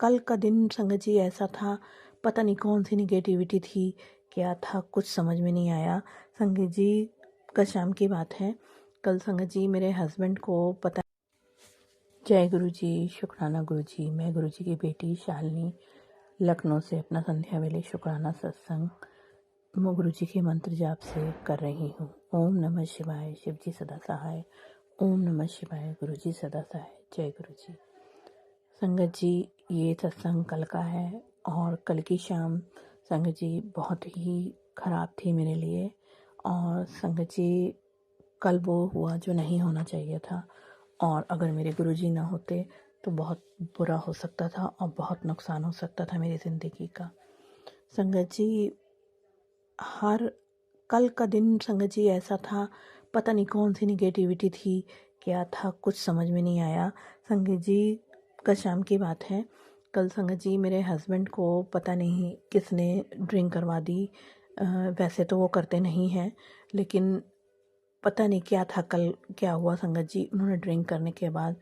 कल का दिन संगत जी ऐसा था, पता नहीं कौन सी निगेटिविटी थी, क्या था कुछ समझ में नहीं आया। संगत जी कल शाम की बात है, कल संगत जी मेरे हस्बैंड को पता। जय गुरु जी, शुक्राना गुरु जी। मैं गुरु जी की बेटी शालिनी लखनऊ से अपना संध्या वेले शुक्राना सत्संग मैं गुरु जी के मंत्र जाप से कर रही हूँ। ओम नमः शिवाय, शिव जी सदा सहाय। ओम नमः शिवाय, गुरु जी सदा सहाय। जय गुरु जी। संगत जी ये सत्संग कल का है और कल की शाम संगत जी बहुत ही ख़राब थी मेरे लिए। और संगत जी कल वो हुआ जो नहीं होना चाहिए था, और अगर मेरे गुरुजी ना होते तो बहुत बुरा हो सकता था और बहुत नुकसान हो सकता था मेरी ज़िंदगी का। संगत जी कल का दिन संगत जी ऐसा था, पता नहीं कौन सी निगेटिविटी थी, क्या था कुछ समझ में नहीं आया। संगत जी कल शाम की बात है, कल संगत जी मेरे हस्बैंड को पता नहीं किसने ड्रिंक करवा दी। वैसे तो वो करते नहीं हैं, लेकिन पता नहीं क्या था, कल क्या हुआ संगत जी, उन्होंने ड्रिंक करने के बाद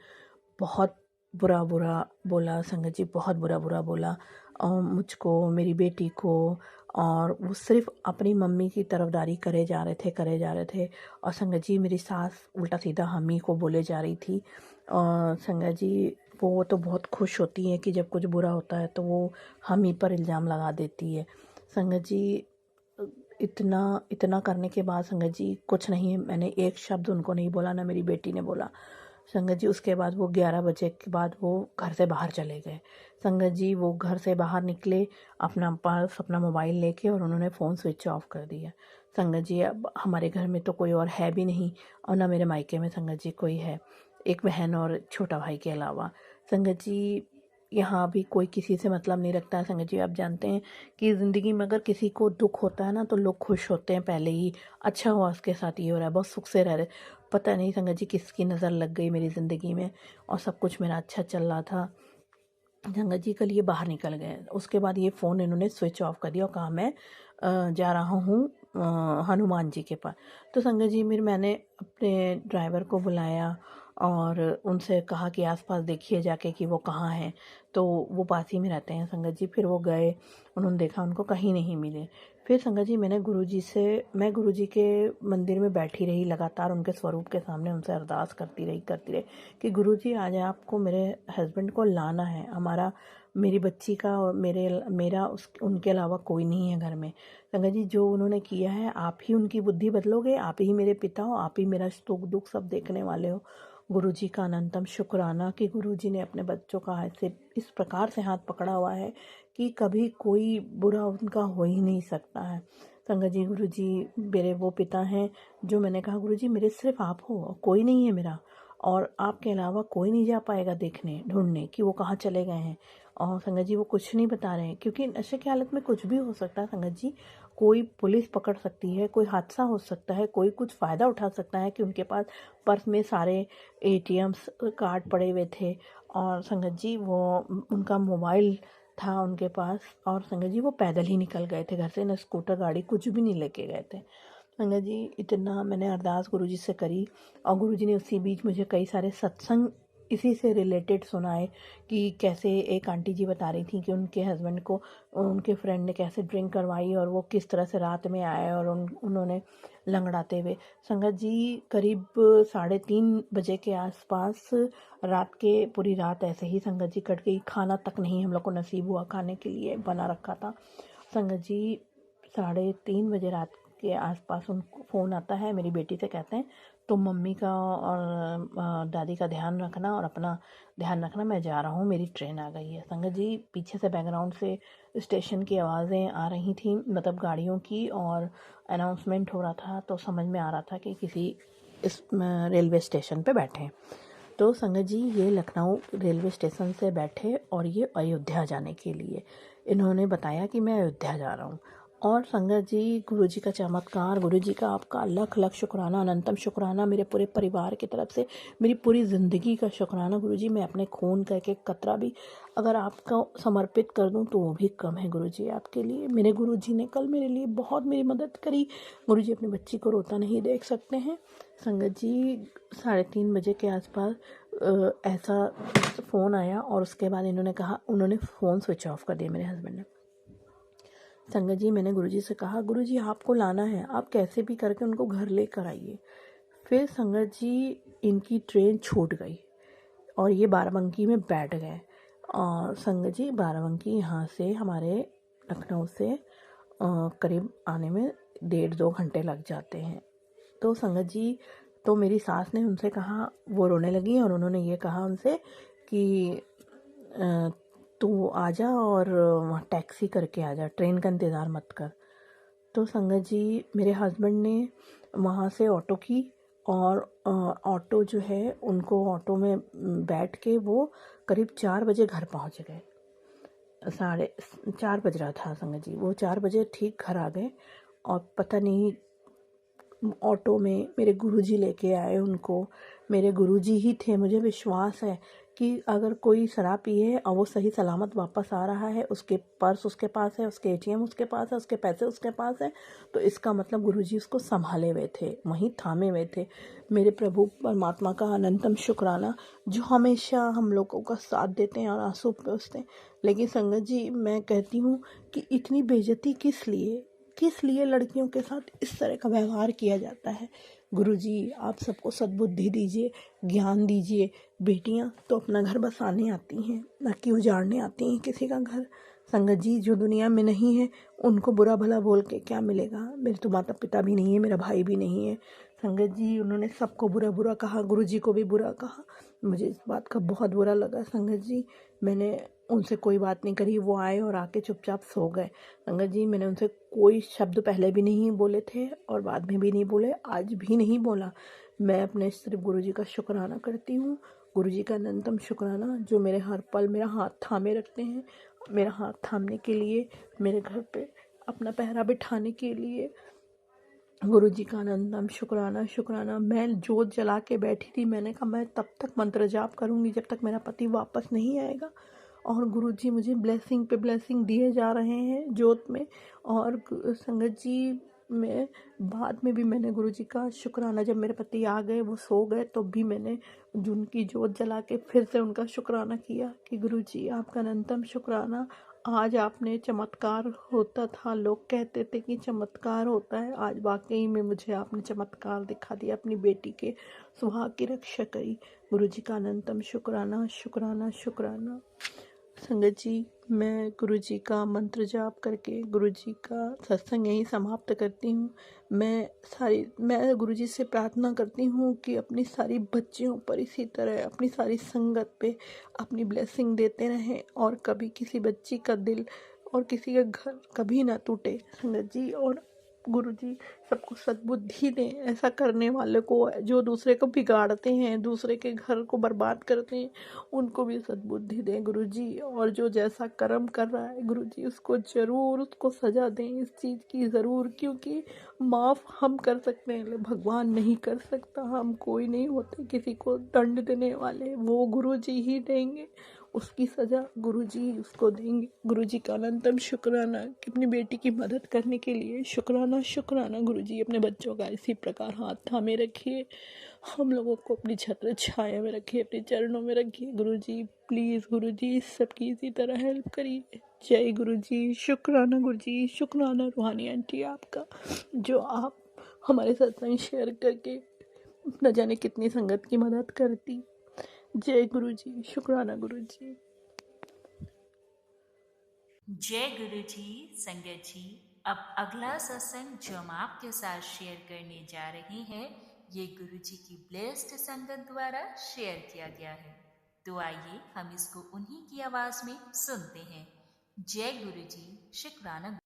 बहुत बुरा बुरा बोला। संगत जी बहुत बुरा बुरा बोला और मुझको, मेरी बेटी को, और वो सिर्फ अपनी मम्मी की तरफदारी करे जा रहे थे। और संगत जी मेरी सास उल्टा सीधा हम ही को बोले जा रही थी। और संगत जी वो तो बहुत खुश होती है कि जब कुछ बुरा होता है तो वो हम ही पर इल्ज़ाम लगा देती है। संगत जी इतना इतना करने के बाद संगत जी कुछ नहीं, मैंने एक शब्द उनको नहीं बोला, ना मेरी बेटी ने बोला। संगत जी उसके बाद वो 11 बजे के बाद वो घर से बाहर चले गए। संगत जी वो घर से बाहर निकले अपना पास अपना मोबाइल लेके, और उन्होंने फ़ोन स्विच ऑफ कर दिया। संगत जी अब हमारे घर में तो कोई और है भी नहीं, और ना मेरे मायके में संगत जी कोई है, एक बहन और छोटा भाई के अलावा। संगत जी यहाँ भी कोई किसी से मतलब नहीं रखता है। संगत जी आप जानते हैं कि ज़िंदगी में अगर किसी को दुख होता है ना तो लोग खुश होते हैं पहले ही, अच्छा हुआ उसके साथ ये हो रहा है, बहुत सुख से रह रहे। पता नहीं संगत जी किसकी नज़र लग गई मेरी ज़िंदगी में, और सब कुछ मेरा अच्छा चल रहा था। संगत जी कल ये बाहर निकल गए, उसके बाद ये फ़ोन इन्होंने स्विच ऑफ कर दिया और कहा मैं जा रहा हूँ हनुमान जी के पास। तो संगत जी मैंने अपने ड्राइवर को बुलाया और उनसे कहा कि आसपास देखिए जाके कि वो कहाँ हैं। तो वो पास ही में रहते हैं संगत जी। फिर वो गए, उन्होंने देखा उनको कहीं नहीं मिले। फिर संगत जी मैं गुरुजी के मंदिर में बैठी रही, लगातार उनके स्वरूप के सामने उनसे अरदास करती रही कि गुरुजी आज आपको मेरे हस्बैंड को लाना है, मेरी बच्ची का और मेरा उनके अलावा कोई नहीं है घर में। संगत जी जो उन्होंने किया है, आप ही उनकी बुद्धि बदलोगे, आप ही मेरे पिता हो, आप ही मेरा सुख दुख सब देखने वाले हो। गुरुजी का अनंतम शुक्राना कि गुरुजी ने अपने बच्चों का ऐसे इस प्रकार से हाथ पकड़ा हुआ है कि कभी कोई बुरा उनका हो ही नहीं सकता है। संगत जी गुरुजी मेरे वो पिता हैं जो, मैंने कहा गुरुजी मेरे सिर्फ आप हो, कोई नहीं है मेरा, और आपके अलावा कोई नहीं जा पाएगा देखने ढूंढने कि वो कहाँ चले गए हैं। और संगत जी वो कुछ नहीं बता रहे हैं, क्योंकि नशे की हालत में कुछ भी हो सकता है संगत जी। कोई पुलिस पकड़ सकती है, कोई हादसा हो सकता है, कोई कुछ फ़ायदा उठा सकता है कि उनके पास पर्स में सारे एटीएम्स कार्ड पड़े हुए थे, और संगत जी वो उनका मोबाइल था उनके पास, और संगत जी वो पैदल ही निकल गए थे घर से, न स्कूटर गाड़ी कुछ भी नहीं लेके गए थे। संगत जी इतना मैंने अरदास गुरुजी से करी, और गुरुजी ने उसी बीच मुझे कई सारे सत्संग इसी से रिलेटेड सुनाए कि कैसे एक आंटी जी बता रही थी कि उनके हस्बैंड को उनके फ्रेंड ने कैसे ड्रिंक करवाई और वो किस तरह से रात में आए और उन्होंने लंगड़ाते हुए। संगत जी करीब 3:30 बजे के आसपास रात के पूरी रात ऐसे ही संगत जी कट गई। खाना तक नहीं हम लोग को नसीब हुआ खाने के लिए, बना रखा था। संगत जी 3:30 बजे रात के आसपास उनको फ़ोन आता है, मेरी बेटी से कहते हैं तुम मम्मी का और दादी का ध्यान रखना और अपना ध्यान रखना, मैं जा रहा हूँ, मेरी ट्रेन आ गई है। संगत जी पीछे से बैकग्राउंड से स्टेशन की आवाज़ें आ रही थी, मतलब गाड़ियों की, और अनाउंसमेंट हो रहा था, तो समझ में आ रहा था कि किसी इस रेलवे स्टेशन पे बैठे हैं। तो संगत जी ये लखनऊ रेलवे स्टेशन से बैठे और ये अयोध्या जाने के लिए इन्होंने बताया कि मैं अयोध्या जा रहा हूँ। और संगत जी गुरुजी का चमत्कार, गुरुजी का आपका लख लख शुक्राना, अनंतम शुक्राना, मेरे पूरे परिवार की तरफ से मेरी पूरी ज़िंदगी का शुक्राना। गुरुजी मैं अपने खून का एक कतरा भी अगर आपको समर्पित कर दूं तो वो भी कम है गुरुजी आपके लिए। मेरे गुरुजी ने कल मेरे लिए बहुत मेरी मदद करी। गुरुजी अपनी बच्ची को रोता नहीं देख सकते हैं। संगत जी 3:30 बजे के आसपास ऐसा फ़ोन आया और उसके बाद उन्होंने फ़ोन स्विच ऑफ कर दिया मेरे हस्बैंड ने। संगत जी, मैंने गुरुजी से कहा, गुरुजी आपको लाना है, आप कैसे भी करके उनको घर लेकर आइए। फिर संगत जी इनकी ट्रेन छूट गई और ये बाराबंकी में बैठ गए। और संगत जी बाराबंकी यहाँ से हमारे लखनऊ से करीब आने में 1.5-2 घंटे लग जाते हैं। तो संगत जी, तो मेरी सास ने उनसे कहा, वो रोने लगी और उन्होंने ये कहा उनसे कि तू आ जा और वहाँ टैक्सी करके आ जा, ट्रेन का इंतज़ार मत कर। तो संगत जी मेरे हस्बैंड ने वहाँ से ऑटो की और ऑटो जो है उनको ऑटो में बैठ के वो करीब 4 बजे घर पहुँच गए। 4:30 बज रहा था संगत जी, वो 4 बजे ठीक घर आ गए। और पता नहीं ऑटो में मेरे गुरुजी लेके आए उनको। मेरे गुरुजी ही थे। मुझे विश्वास है कि अगर कोई शराब पिए और वो सही सलामत वापस आ रहा है, उसके पर्स उसके पास है, उसके एटीएम उसके पास है, उसके पैसे उसके पास है, तो इसका मतलब गुरुजी उसको संभाले हुए थे, वहीं थामे हुए थे। मेरे प्रभु परमात्मा का अनंतम शुक्राना, जो हमेशा हम लोगों का साथ देते हैं और आंसू पोंछते हैं। लेकिन संगत जी, मैं कहती हूँ कि इतनी बेइज्जती किस लिए लड़कियों के साथ इस तरह का व्यवहार किया जाता है। गुरुजी आप सबको सद्बुद्धि दीजिए, ज्ञान दीजिए। बेटियां तो अपना घर बसाने आती हैं, ना कि उजाड़ने आती हैं किसी का घर। संगत जी, जो दुनिया में नहीं है उनको बुरा भला बोल के क्या मिलेगा। मेरे तो माता पिता भी नहीं है, मेरा भाई भी नहीं है। संगत जी उन्होंने सबको बुरा बुरा कहा, गुरुजी को भी बुरा कहा। मुझे इस बात का बहुत बुरा लगा संगत जी। मैंने उनसे कोई बात नहीं करी, वो आए और आके चुपचाप सो गए। संगत जी मैंने उनसे कोई शब्द पहले भी नहीं बोले थे और बाद में भी नहीं बोले, आज भी नहीं बोला। मैं अपने सिर्फ गुरुजी का शुक्राना करती हूँ। गुरुजी का अनंतम शुक्राना, जो मेरे हर पल मेरा हाथ थामे रखते हैं, मेरा हाथ थामने के लिए, मेरे घर पे अपना पहरा बिठाने के लिए। गुरुजी का अनंतम शुक्राना। मैं जोत जला के बैठी थी। मैंने कहा मैं तब तक मंत्र जाप करूँगी जब तक मेरा पति वापस नहीं आएगा। और गुरुजी मुझे ब्लेसिंग पे ब्लेसिंग दिए जा रहे हैं जोत में। और संगत जी, मैं बाद में भी मैंने गुरुजी का शुक्राना, जब मेरे पति आ गए वो सो गए तो भी मैंने उनकी जोत जला के फिर से उनका शुक्राना किया कि गुरुजी आपका अनंतम शुक्राना। आज आपने चमत्कार होता था, लोग कहते थे कि चमत्कार होता है, आज वाकई में मुझे आपने चमत्कार दिखा दिया, अपनी बेटी के सुहाग की रक्षा करी। गुरुजी का अनंतम शुक्राना। संगत जी, मैं गुरुजी का मंत्र जाप करके गुरुजी का सत्संग यहीं समाप्त करती हूँ। मैं गुरुजी से प्रार्थना करती हूँ कि अपनी सारी बच्चियों पर इसी तरह अपनी सारी संगत पे अपनी ब्लेसिंग देते रहें और कभी किसी बच्ची का दिल और किसी का घर कभी ना टूटे संगत जी। और गुरुजी सबको सद्बुद्धि दें, ऐसा करने वाले को, जो दूसरे को बिगाड़ते हैं, दूसरे के घर को बर्बाद करते हैं, उनको भी सद्बुद्धि दें गुरुजी। और जो जैसा कर्म कर रहा है गुरुजी, उसको ज़रूर उसको सज़ा दें इस चीज़ की ज़रूर, क्योंकि माफ़ हम कर सकते हैं लेकिन भगवान नहीं कर सकता। हम कोई नहीं होते किसी को दंड देने वाले, वो गुरुजी ही देंगे उसकी सज़ा, गुरुजी उसको देंगे। गुरुजी का अनंतम शुक्राना कि अपनी बेटी की मदद करने के लिए शुक्राना। गुरुजी अपने बच्चों का इसी प्रकार हाथ थामे रखिए, हम लोगों को अपनी छत्र छाया में रखिए, अपने चरणों में रखिए गुरुजी। प्लीज़ गुरुजी सबकी इसी तरह हेल्प करिए। जय गुरुजी, शुक्राना रूहानी आंटी आपका, जो आप हमारे सत्संग शेयर करके न जाने कितनी संगत की मदद करती। जय गुरुजी, शुक्राना गुरुजी। जय गुरु जी। संगत जी, अब अगला सत्संग जो हम आपके साथ शेयर करने जा रहे हैं, ये गुरु जी की ब्लेस्ड संगत द्वारा शेयर किया गया है। तो आइए हम इसको उन्हीं की आवाज में सुनते हैं। जय गुरु जी, शुक्राना।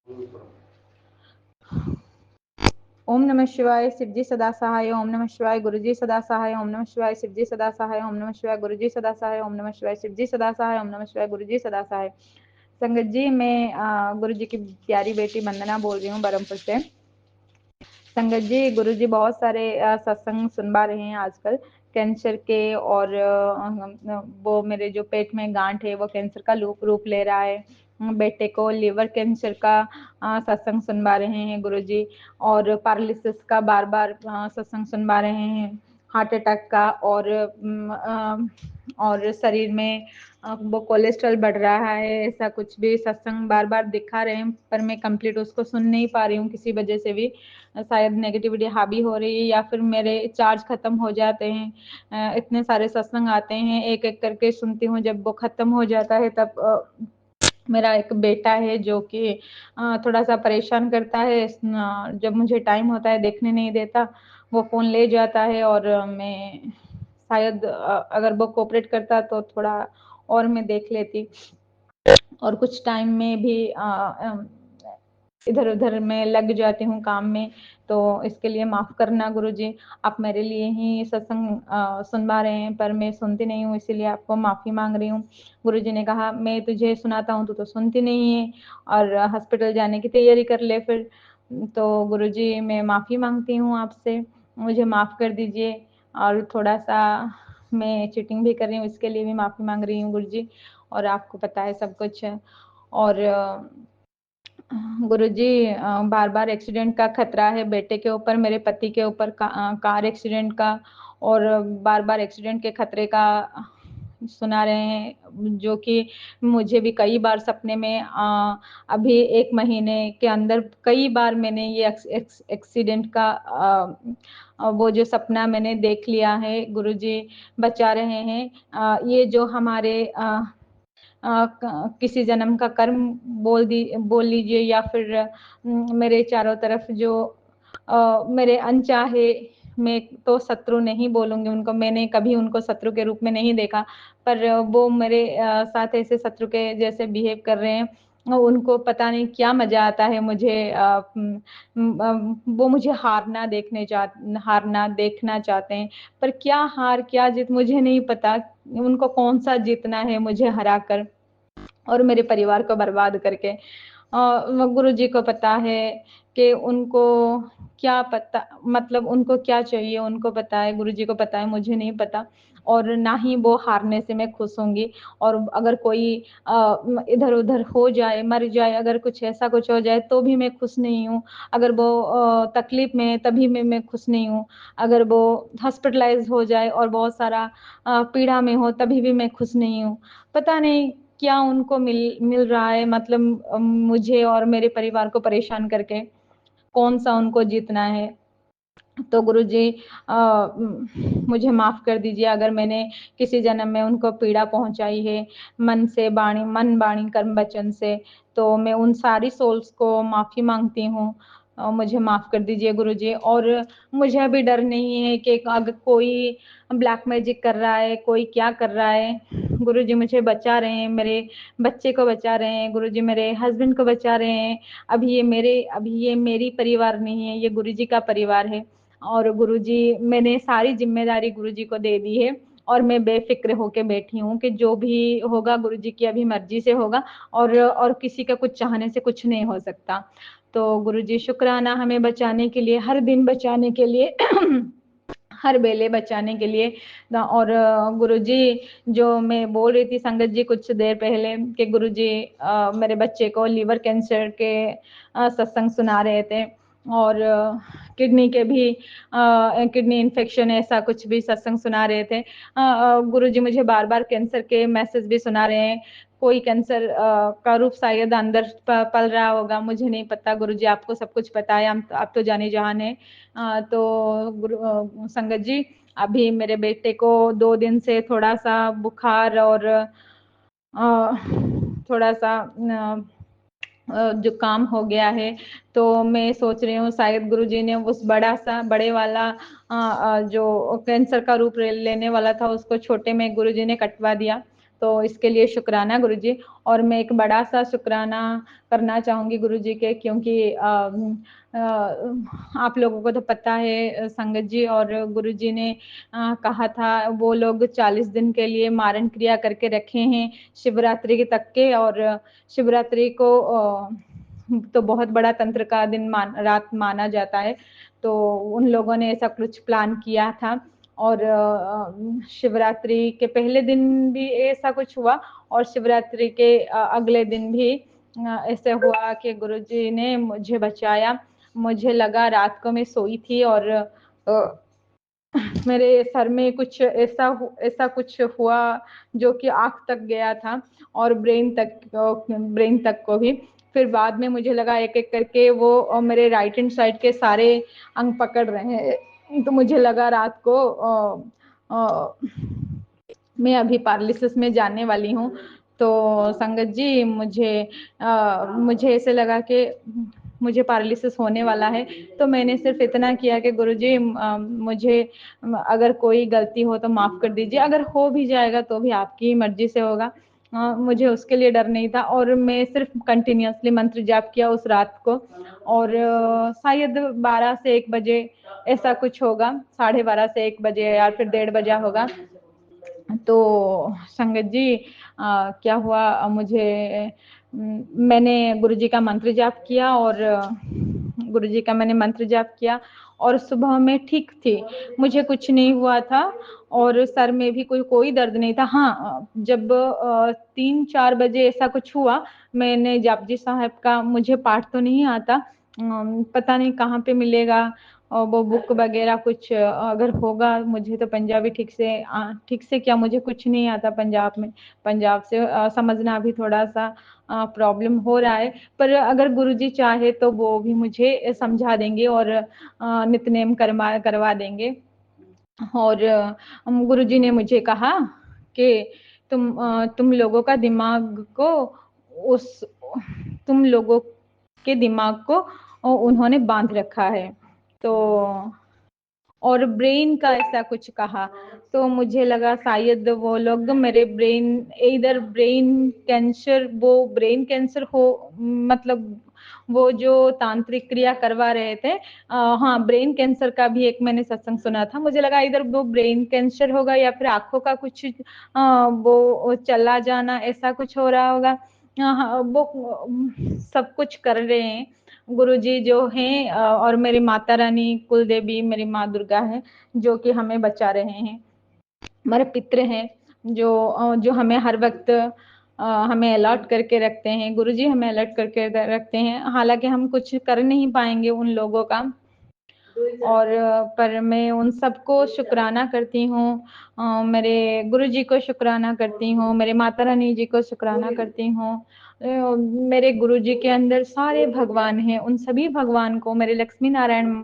ओम नमः शिवाय, शिवजी सदा सहाय। ओम नमः शिवाय, गुरुजी सदा सहाय। ओम नमः शिवाय, शिवजी सदा सहाय। ओम नमः शिवाय, गुरुजी सदा सहाय। ओम नमः शिवाय, शिवजी सदा सहाय। ओम नमः शिवाय, गुरुजी सदा सहाय। संगत जी, मैं गुरुजी की प्यारी बेटी वंदना बोल रही हूँ बरमपुर से। संगत जी, गुरुजी बहुत सारे सत्संग सुनवा रहे हैं आजकल कैंसर के, और वो मेरे जो पेट में गांठ है वो कैंसर का रूप ले रहा है। बेटे को लिवर कैंसर का सत्संग सुनवा रहे हैं गुरुजी, और पैरालिसिस का बार बार सत्संग सुनवा रहे हैं। हार्ट अटैक का, और शरीर में वो कोलेस्ट्रॉल बढ़ रहा है, ऐसा कुछ भी सत्संग बार बार दिखा रहे हैं, पर मैं कंप्लीट उसको सुन नहीं पा रही हूँ किसी वजह से भी। शायद नेगेटिविटी हावी हो रही है या फिर मेरे चार्ज खत्म हो जाते हैं। इतने सारे सत्संग आते हैं, एक एक करके सुनती हूँ, जब वो खत्म हो जाता है तब मेरा एक बेटा है जो कि थोड़ा सा परेशान करता है। जब मुझे टाइम होता है देखने नहीं देता, वो फ़ोन ले जाता है, और मैं शायद अगर वो कोऑपरेट करता तो थोड़ा और मैं देख लेती, और कुछ टाइम में भी इधर-उधर मैं लग जाती हूँ काम में, तो इसके लिए माफ़ करना गुरुजी। आप मेरे लिए ही सत्संग सुनवा रहे हैं, पर मैं सुनती नहीं हूँ, इसीलिए आपको माफ़ी माँग रही हूँ। गुरुजी ने कहा, मैं तुझे सुनाता हूँ, तू तो सुनती नहीं है, और हॉस्पिटल जाने की तैयारी कर ले फिर। तो गुरुजी, मैं माफ़ी माँगती हूँ आपसे, मुझे माफ़ कर दीजिए, और थोड़ा-सा मैं चीटिंग भी कर रही हूँ, इसके लिए भी माफ़ी माँग रही हूँ गुरुजी, और आपको पता है सब कुछ। और गुरुजी, बार-बार एक्सीडेंट का खतरा है बेटे के ऊपर, मेरे पति के ऊपर, कार एक्सीडेंट का, और बार-बार एक्सीडेंट के खतरे का सुना रहे हैं, जो कि मुझे भी कई बार सपने में अभी 1 महीने के अंदर कई बार मैंने ये एक्सीडेंट का वो जो सपना मैंने देख लिया है। गुरुजी बचा रहे हैं। ये जो हमारे किसी जन्म का कर्म बोल लीजिए, या फिर मेरे चारों तरफ जो मेरे अनचाहे, मैं तो शत्रु नहीं बोलूँगी उनको, मैंने कभी उनको शत्रु के रूप में नहीं देखा, पर वो मेरे साथ ऐसे शत्रु के जैसे बिहेव कर रहे हैं। उनको पता नहीं क्या मज़ा आता है मुझे, वो मुझे हारना देखना चाहते हैं, पर क्या हार क्या जीत मुझे नहीं पता। उनको कौन-सा जीतना है मुझे हराकर, और मेरे परिवार को बर्बाद करके। गुरुजी को पता है कि उनको क्या पता, मतलब उनको क्या चाहिए, उनको पता है, गुरुजी को पता है, मुझे नहीं पता, और ना ही वो हारने से मैं खुश होंगी। और अगर कोई इधर-उधर हो जाए, मर जाए, अगर कुछ ऐसा कुछ हो जाए तो भी मैं खुश नहीं हूँ। अगर वो तकलीफ़ में है तभी मैं खुश नहीं हूँ। अगर वो हॉस्पिटलाइज़ हो जाए और बहुत सारा पीड़ा में हो तभी भी मैं खुश नहीं हूँ। पता नहीं क्या उनको मिल रहा है, मतलब मुझे और मेरे परिवार को परेशान करके, कौन-सा उनको जीतना है। तो गुरुजी, मुझे माफ़ कर दीजिए अगर मैंने किसी जन्म में उनको पीड़ा पहुँचाई है, मन, वाणी, कर्म, वचन से, तो मैं उन सारी सोल्स को माफ़ी माँगती हूँ। मुझे माफ़ कर दीजिए गुरुजी, और मुझे अभी डर नहीं है कि अगर कोई ब्लैक मैजिक कर रहा है, कोई क्या कर रहा है। गुरुजी मुझे बचा रहे हैं, मेरे बच्चे को बचा रहे हैं, गुरुजी मेरे हस्बैंड को बचा रहे हैं। अभी ये मेरी परिवार नहीं है, ये गुरुजी का परिवार है, और गुरुजी, मैंने सारी ज़िम्मेदारी गुरुजी को दे दी है, और मैं बेफ़िक्र होके बैठी हूँ कि जो भी होगा गुरुजी की अभी मर्ज़ी से होगा, और किसी का कुछ चाहने से कुछ नहीं हो सकता। तो गुरुजी, शुक्राना हमें बचाने के लिए, हर दिन बचाने के लिए हर वेले बचाने के लिए। और गुरुजी, जो मैं बोल रही थी संगत जी कुछ देर पहले कि गुरुजी मेरे बच्चे को लिवर कैंसर के सत्संग सुना रहे थे, और किडनी के भी किडनी इन्फेक्शन ऐसा कुछ भी सत्संग सुना रहे थे। गुरुजी मुझे बार-बार कैंसर के मैसेज भी सुना रहे हैं। कोई कैंसर का रूप शायद अंदर पल रहा होगा, मुझे नहीं पता गुरुजी, आपको सब कुछ पता है, आप तो जाने-जहान हैं। तो संगत जी, अभी मेरे बेटे को 2 दिन से थोड़ा-सा बुखार और थोड़ा-सा जुकाम हो गया है, तो मैं सोच रही हूँ शायद गुरुजी ने उस बड़े वाला जो कैंसर का रूप लेने वाला था, उसको छोटे में गुरुजी ने कटवा दिया। तो इसके लिए शुक्राना गुरुजी, और मैं एक बड़ा-सा शुक्राना करना चाहूँगी गुरुजी के, क्योंकि आप लोगों को तो पता है संगत जी, और गुरुजी ने कहा था वो लोग 40 दिन के लिए मारण क्रिया करके रखे हैं शिवरात्रि के तक के, और शिवरात्रि को तो बहुत बड़ा तंत्र का रात माना जाता है, तो उन लोगों ने ऐसा कुछ प्लान किया था, और शिवरात्रि के पहले दिन भी ऐसा कुछ हुआ, और शिवरात्रि के अगले दिन भी ऐसे हुआ कि गुरुजी ने मुझे बचाया। मुझे लगा, रात को मैं सोई थी और मेरे सर में कुछ ऐसा कुछ हुआ जो कि आँख तक गया था और ब्रेन तक को भी। फिर बाद में मुझे लगा एक-एक करके वो मेरे राइट हैंड साइड के सारे अंग पकड़ रहे हैं। तो मुझे लगा रात को मैं अभी पैरालिसिस में जाने वाली हूँ। तो संगत जी मुझे ऐसे लगा कि मुझे पैरालिसिस होने वाला है। तो मैंने सिर्फ इतना किया कि गुरुजी मुझे अगर कोई गलती हो तो माफ़ कर दीजिए, अगर हो भी जाएगा तो भी आपकी मर्जी से होगा। मुझे उसके लिए डर नहीं था और मैं सिर्फ कंटिन्यूअसली मंत्र जाप किया उस रात को। और शायद 12 से 1 बजे ऐसा कुछ होगा, 12:30 से 1 बजे या फिर 1:30 बजा होगा। तो संगत जी क्या हुआ, मैंने गुरुजी का मंत्र जाप किया और गुरुजी का मैंने मंत्र जाप किया और सुबह में ठीक थी, मुझे कुछ नहीं हुआ था और सर में भी कोई दर्द नहीं था। हाँ, जब 3-4 बजे ऐसा कुछ हुआ, मैंने जापजी साहब का, मुझे पाठ तो नहीं आता, पता नहीं कहाँ पे मिलेगा और वो बुक वगैरह कुछ अगर होगा, मुझे तो पंजाबी ठीक से क्या, मुझे कुछ नहीं आता पंजाब से समझना भी थोड़ा सा प्रॉब्लम हो रहा है। पर अगर गुरुजी चाहे तो वो भी मुझे समझा देंगे और नित्य-नेम करवा देंगे। और गुरुजी ने मुझे कहा कि तुम लोगों का दिमाग को उस तुम लोगों के दिमाग को उन्होंने बांध रखा है। तो और ब्रेन का ऐसा कुछ कहा, तो मुझे लगा शायद वो लोग मेरे वो ब्रेन कैंसर हो, मतलब वो जो तांत्रिक क्रिया करवा रहे थे। हाँ, ब्रेन कैंसर का भी एक मैंने सत्संग सुना था, मुझे लगा इधर वो ब्रेन कैंसर होगा या फिर आंखों का कुछ वो चला जाना, ऐसा कुछ हो रहा होगा। हाँ, वो सब कुछ कर रहे हैं गुरुजी जो हैं, और मेरी माता रानी कुल देवी मेरी माँ दुर्गा है जो कि हमें बचा रहे हैं। हमारे पितृ हैं जो हमें हर वक्त हमें अलर्ट करके रखते हैं, गुरुजी हमें अलर्ट करके रखते हैं। हालांकि हम कुछ कर नहीं पाएंगे उन लोगों का, और पर मैं उन सबको शुक्राना करती हूँ, मेरे गुरुजी को शुक्राना करती हूँ, मेरे माता रानी जी को शुक्राना करती हूँ। मेरे गुरुजी के अंदर सारे भगवान हैं, उन सभी भगवान को, मेरे लक्ष्मी नारायण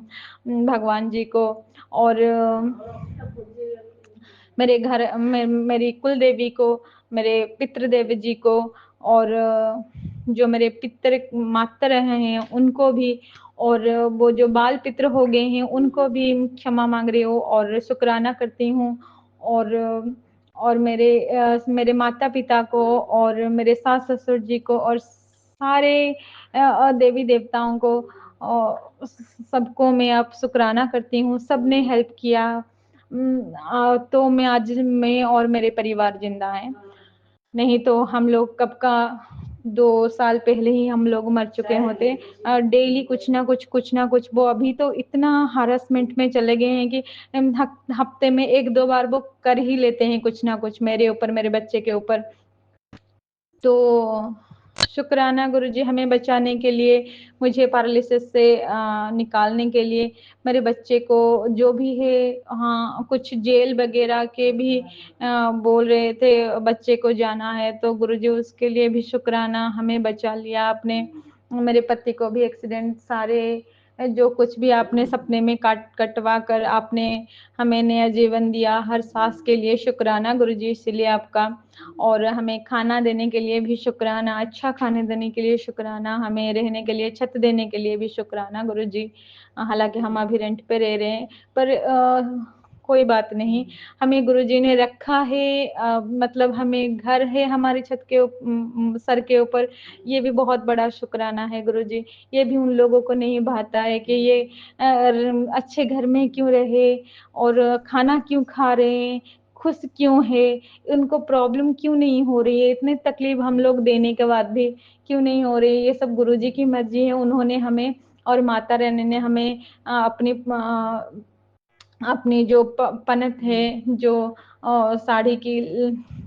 भगवान जी को, और मेरी कुल देवी को, मेरे पितृदेव जी को, और जो मेरे पितृ मातर हैं उनको भी, और वो जो बाल पितृ हो गए हैं उनको भी क्षमा मांग रही हूँ और शुक्राना करती हूँ। और मेरे माता पिता को और मेरे सास ससुर जी को और सारे देवी देवताओं को, सबको मैं अब शुक्राना करती हूँ, सबने हेल्प किया। तो मैं और मेरे परिवार जिंदा हैं, नहीं तो हम लोग कब का 2 साल पहले ही हम लोग मर चुके होते। डेली कुछ ना कुछ वो अभी तो इतना हरासमेंट में चले गए हैं कि हफ्ते में 1-2 बार वो कर ही लेते हैं कुछ ना कुछ मेरे ऊपर, मेरे बच्चे के ऊपर। तो शुक्राना गुरुजी हमें बचाने के लिए, मुझे पैरालिसिस से निकालने के लिए, मेरे बच्चे को जो भी है, हाँ कुछ जेल वगैरह के भी बोल रहे थे बच्चे को जाना है, तो गुरुजी उसके लिए भी शुक्राना, हमें बचा लिया आपने। मेरे पति को भी एक्सीडेंट, सारे जो कुछ भी आपने सपने में कटवा कर आपने हमें नया जीवन दिया, हर सांस के लिए शुक्राना गुरुजी, इसलिए आपका। और हमें खाना देने के लिए भी शुक्राना, अच्छा खाने देने के लिए शुक्राना, हमें रहने के लिए छत देने के लिए भी शुक्राना गुरुजी। हालांकि हम अभी रेंट पे रह रहे हैं, पर कोई बात नहीं, हमें गुरुजी ने रखा है, मतलब हमें घर है हमारी छत के सर के ऊपर, ये भी बहुत बड़ा शुक्राना है गुरुजी। ये भी उन लोगों को नहीं भाता है कि ये अच्छे घर में क्यों रहे और खाना क्यों खा रहे हैं, खुश क्यों है, उनको प्रॉब्लम क्यों नहीं हो रही है, इतनी तकलीफ हम लोग देने के बाद भी क्यों नहीं हो रही है। ये सब गुरुजी की मर्जी है, उन्होंने हमें और माता रानी ने हमें अपनी जो पनत है, जो साड़ी की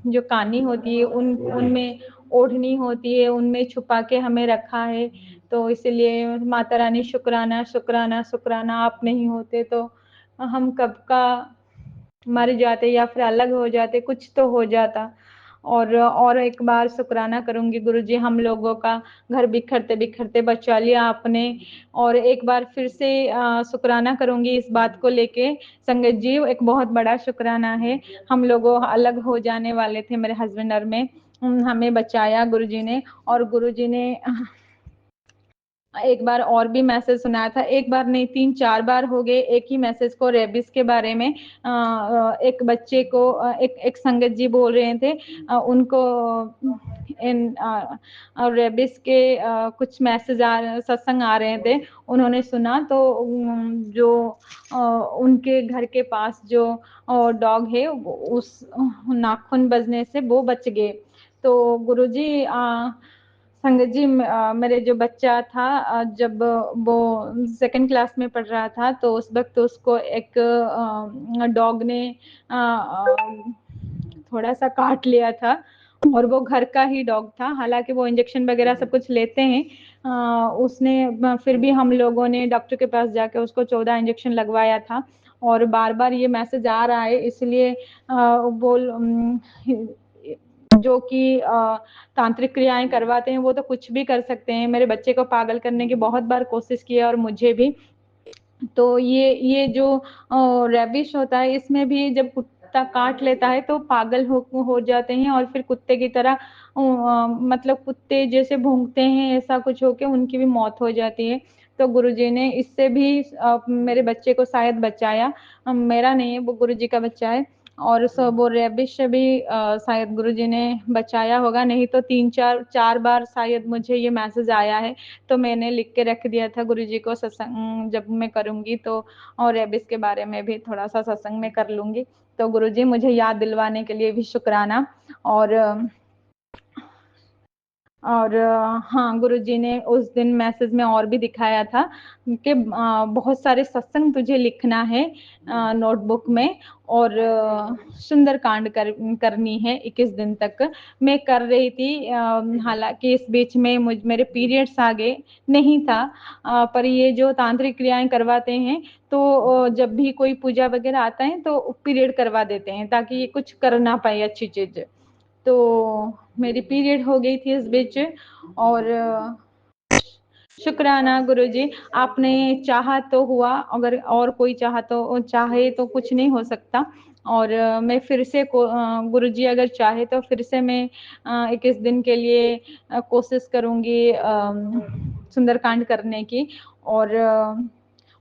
जो कानी होती है, उनमें ओढ़नी होती है, उनमें छुपा के हमें रखा है। तो इसलिए माता रानी शुक्राना शुक्राना शुक्राना, आप नहीं होते तो हम कब का मर जाते या फिर अलग हो जाते, कुछ तो हो जाता। और एक बार शुक्राना करूँगी गुरुजी, हम लोगों का घर बिखरते-बिखरते बचा लिया आपने। और एक बार फिर से शुक्राना करूँगी इस बात को लेके संगत जी, एक बहुत बड़ा शुक्राना है। हम लोगों अलग हो जाने वाले थे मेरे हस्बैंड और मैं, हमें बचाया गुरुजी ने। और गुरुजी ने एक बार और भी मैसेज सुनाया था, एक बार नहीं 3-4 बार हो गए एक ही मैसेज को, रेबिस के बारे में। एक बच्चे को एक संगत जी बोल रहे थे, उनको इन रेबिस के कुछ मैसेज सत्संग आ रहे थे, उन्होंने सुना तो जो उनके घर के पास जो डॉग है उस नाखून बजने से वो बच गए। तो गुरुजी संगत जी, मेरे जो बच्चा था, जब वो 2nd क्लास में पढ़ रहा था तो उस वक्त उसको एक डॉग ने थोड़ा सा काट लिया था। और वो घर का ही डॉग था, हालांकि वो इंजेक्शन वगैरह सब कुछ लेते हैं। उसने फिर भी हम लोगों ने डॉक्टर के पास जाके उसको 14 इंजेक्शन लगवाया था। और बार बार ये मैसेज आ रहा है, इसलिए बोल जो कि तांत्रिक क्रियाएं करवाते हैं वो तो कुछ भी कर सकते हैं। मेरे बच्चे को पागल करने की बहुत बार कोशिश की है और मुझे भी। तो ये जो रेबिश होता है, इसमें भी जब कुत्ता काट लेता है तो पागल हो जाते हैं और फिर कुत्ते की तरह मतलब कुत्ते जैसे भौंकते हैं, ऐसा कुछ होके उनकी भी मौत हो जाती है। तो गुरुजी ने इससे भी मेरे बच्चे को शायद बचाया, मेरा नहीं है, वो गुरुजी का बच्चा है। और वो रेबिश से भी शायद गुरुजी ने बचाया होगा, नहीं तो 3-4 बार शायद मुझे ये मैसेज आया है। तो मैंने लिख के रख दिया था गुरुजी को, सत्संग जब मैं करूँगी तो और रेबिस के बारे में भी थोड़ा-सा सत्संग में कर लूँगी। तो गुरुजी, मुझे याद दिलवाने के लिए भी शुक्राना। और हाँ, गुरुजी ने उस दिन मैसेज में और भी दिखाया था कि बहुत सारे सत्संग तुझे लिखना है नोटबुक में, और सुंदरकांड करनी है 21 दिन तक। मैं कर रही थी, हालांकि इस बीच में मेरे पीरियड्स आ गए, नहीं था, पर ये जो तांत्रिक क्रियाएं करवाते हैं तो जब भी कोई पूजा वगैरह आता है तो पीरियड करवा देते हैं ताकि ये कुछ कर ना पाए अच्छी चीज। तो मेरी पीरियड हो गई थी इस बीच। और शुक्राना गुरुजी, आपने चाहा तो हुआ, अगर और कोई चाहे तो कुछ नहीं हो सकता। और मैं फिर से गुरुजी अगर चाहे तो फिर से मैं 21 दिन के लिए कोशिश करूंगी सुंदरकांड करने की। और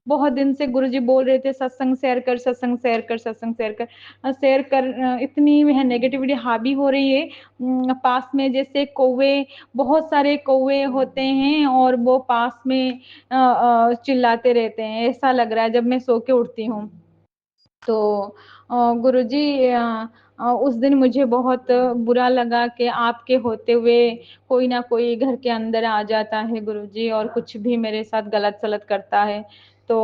बहुत दिन से गुरुजी बोल रहे थे सत्संग शेयर कर, सत्संग शेयर कर, सत्संग शेयर कर, शेयर कर। इतनी है नेगेटिविटी हावी हो रही है, पास में जैसे कौवे, बहुत सारे कौवे होते हैं और वो पास में चिल्लाते रहते हैं, ऐसा लग रहा है जब मैं सो के उठती हूँ। तो गुरुजी, उस दिन मुझे बहुत बुरा लगा कि आपके होते हुए कोई ना कोई घर के अंदर आ जाता है गुरुजी, और कुछ भी मेरे साथ गलत सलत करता है। तो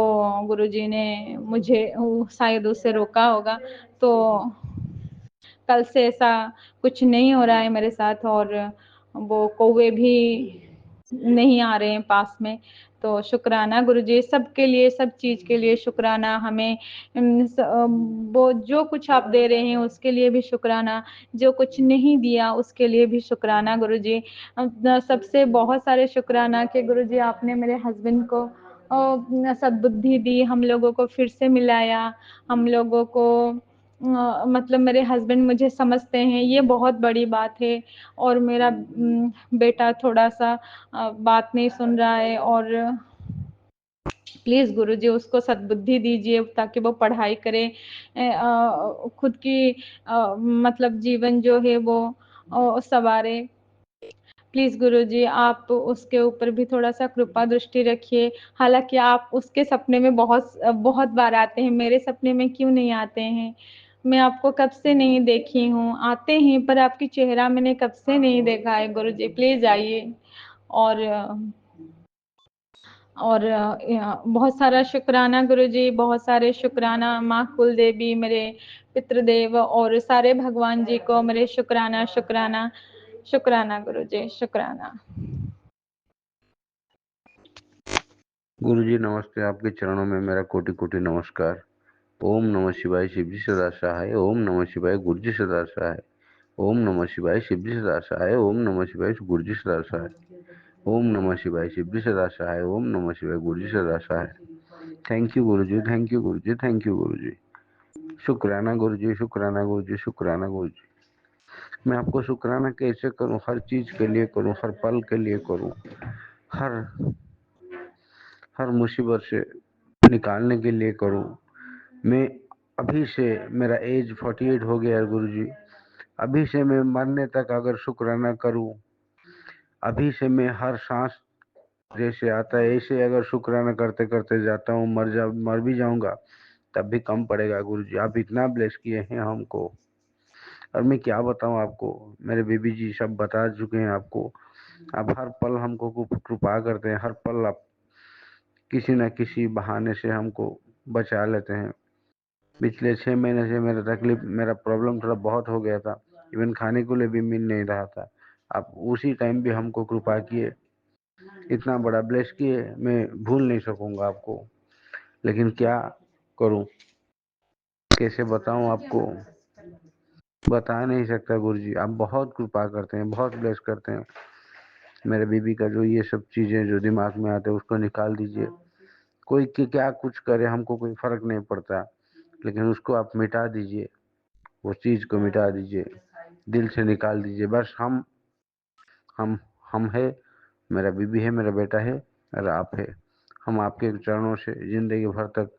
गुरुजी ने मुझे शायद उससे रोका होगा। तो कल से ऐसा कुछ नहीं हो रहा है मेरे साथ, और वो कौवे भी नहीं आ रहे हैं पास में। तो शुक्राना गुरुजी, सबके लिए, सब चीज के लिए शुक्राना। हमें वो जो कुछ आप दे रहे हैं उसके लिए भी शुक्राना, जो कुछ नहीं दिया उसके लिए भी शुक्राना गुरुजी। सबसे बहुत सारे शुक्राना कि गुरुजी आपने मेरे हस्बैंड को सद्बुद्धि दी, हम लोगों को फिर से मिलाया, हम लोगों को मतलब मेरे हस्बैंड मुझे समझते हैं, ये बहुत बड़ी बात है। और मेरा बेटा थोड़ा सा बात नहीं सुन रहा है, और प्लीज गुरुजी उसको सद्बुद्धि दीजिए ताकि वो पढ़ाई करे, खुद की मतलब जीवन जो है वो सवारे। प्लीज गुरुजी आप उसके ऊपर भी थोड़ा सा कृपा दृष्टि रखिए। हालांकि आप उसके सपने में बहुत बहुत बार आते हैं, मेरे सपने में क्यों नहीं आते हैं? मैं आपको कब से नहीं देखी हूँ, आते हैं पर आपकी चेहरा मैंने कब से नहीं देखा है गुरुजी, प्लीज आइए। और बहुत सारा शुक्राना गुरुजी, बहुत सारे शुक्राना माँ कुल देवी, मेरे पितृदेव और सारे भगवान जी को मेरे शुक्राना शुक्राना शुक्राना गुरुजी, शुक्राना। गुरुजी नमस्ते, आपके चरणों में मेरा कोटि कोटि नमस्कार। ओम नमः शिवाय शिव जी सदा सहाय। ओम नमः शिवाय गुरु जी सदा सहाय। ओम नमः शिवाय शिव जी सदा सहाय। ओम नमः शिवाय गुरु जी सदा सहाय। ओम नमः शिवाय शिव जी सदा सहाय। ओम नमः शिवाय गुरु जी सदा सहाय। Thank you Guru ji, thank you Guru ji, thank you गुरु जी। शुक्राना गुरु जी, शुक्राना गुरु जी, शुक्राना गुरु जी। मैं आपको शुक्राना कैसे करूं? हर चीज के लिए करूं, हर पल के लिए करूं, हर हर मुसीबत से निकालने के लिए करूं। मैं अभी से, मेरा एज 48 हो गया है गुरु जी। अभी से मैं मरने तक अगर शुक्राना करूं, अभी से मैं हर सांस जैसे आता है ऐसे अगर शुक्राना करते करते जाता हूँ, मर भी जाऊंगा तब भी कम पड़ेगा गुरु जी। आप इतना ब्लेस किए हैं हमको, और मैं क्या बताऊं आपको। मेरे बीबी जी सब बता चुके हैं आपको। आप हर पल हमको कृपा करते हैं, हर पल आप किसी न किसी बहाने से हमको बचा लेते हैं। पिछले 6 महीने से मेरा प्रॉब्लम थोड़ा बहुत हो गया था। इवन खाने को लिए भी मिल नहीं रहा था। आप उसी टाइम भी हमको कृपा किए, इतना बड़ा ब्लेस किए, मैं भूल नहीं सकूंगा आपको। लेकिन क्या करूं, कैसे बताऊं आपको, बता नहीं सकता गुरु जी। आप बहुत कृपा करते हैं, बहुत ब्लेस करते हैं। मेरे बीबी का जो ये सब चीजें जो दिमाग में आते हैं उसको निकाल दीजिए। कोई क्या कुछ करे हमको कोई फर्क नहीं पड़ता, लेकिन उसको आप मिटा दीजिए, वो चीज को मिटा दीजिए, दिल से निकाल दीजिए। बस हम हम है, मेरा बीबी है, मेरा बेटा है, और आप है। हम आपके चरणों से जिंदगी भर तक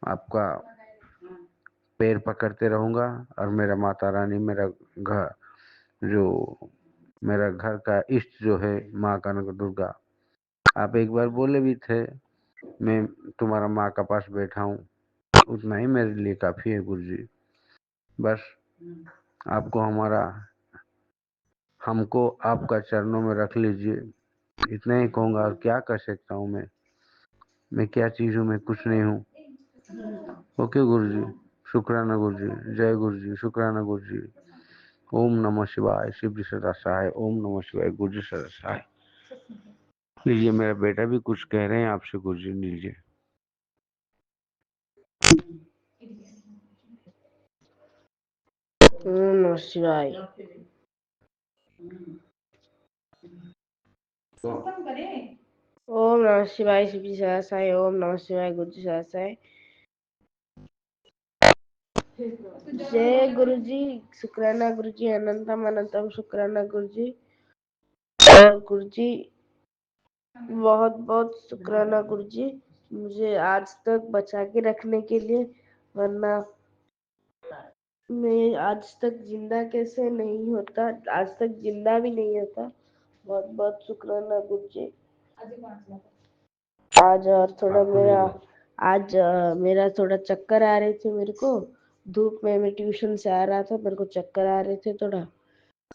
आपका पैर पकड़ते रहूंगा। और मेरा माता रानी, जो मेरा घर का इष्ट जो है माँ कनक दुर्गा, आप एक बार बोले भी थे मैं तुम्हारा माँ का पास बैठा हूँ, उतना ही मेरे लिए काफी है गुरु जी। बस आपको हमको आपका चरणों में रख लीजिए, इतना ही कहूंगा। और क्या कर सकता हूँ मैं क्या चीज हूँ? मैं कुछ नहीं हूँ। ओके गुरु जी, शुक्राना गुरु जी, जय गुरु जी, शुक्राना गुरु जी। ओम नमः शिवाय शिव जी सदा सहाय। ओम नमः शिवाय गुरु जी सदा सहाय। लीजिए, मेरा बेटा भी कुछ कह रहे हैं आपसे गुरु जी, लीजिए। ओम नमः शिवाय। ओम नमः शिवाय शिव जी सदा सहाय। ओम नमः शिवाय गुरु जी सदा सहाय। जय गुरु जी, शुक्राना गुरु जी, अनंतम अनंतम शुक्राना गुरु जी। और गुरु जी बहुत बहुत शुक्राना गुरु जी, मुझे आज तक बचा के रखने के लिए, वरना मैं आज तक जिंदा कैसे नहीं होता, आज तक जिंदा भी नहीं होता। बहुत बहुत शुक्राना गुरु जी। आज और थोड़ा मेरा थोड़ा चक्कर आ रहे थे मेरे को। धूप में मैं ट्यूशन से आ रहा था, मेरे को चक्कर आ रहे थे थोड़ा,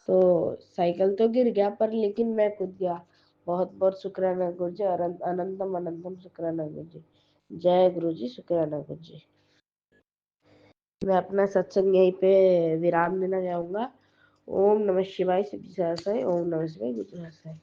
तो साइकिल तो गिर गया पर लेकिन मैं कूद गया। बहुत बहुत शुक्राना गुरु जी, और अनंतम अनंतम शुक्राना गुरु जी। जय गुरु जी, शुक्राना गुरु जी। मैं अपना सत्संग यहीं पे विराम देना चाहूंगा। ओम नमः शिवाय शिव जी सहस्राय। ओम नमः शिवाय गुरु जी सहस्राय।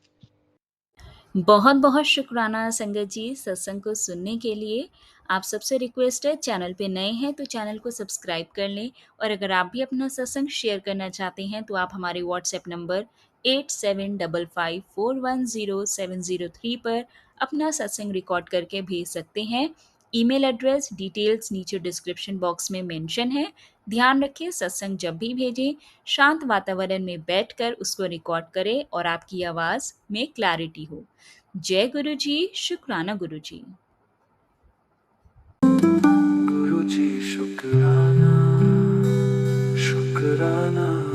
बहुत बहुत शुक्राना संगत जी सत्संग को सुनने के लिए। आप सबसे रिक्वेस्ट है, चैनल पे नए हैं तो चैनल को सब्सक्राइब कर लें, और अगर आप भी अपना सत्संग शेयर करना चाहते हैं तो आप हमारे व्हाट्सएप नंबर 8755410703 पर अपना सत्संग रिकॉर्ड करके भेज सकते हैं। ईमेल एड्रेस डिटेल्स नीचे डिस्क्रिप्शन बॉक्स में मेंशन है। ध्यान रखें, सत्संग जब भी भेजें शांत वातावरण में बैठकर उसको रिकॉर्ड करें और आपकी आवाज़ में क्लैरिटी हो। जय गुरु जी, शुक्राना गुरु जी। गुरु जी शुक्राना, शुक्राना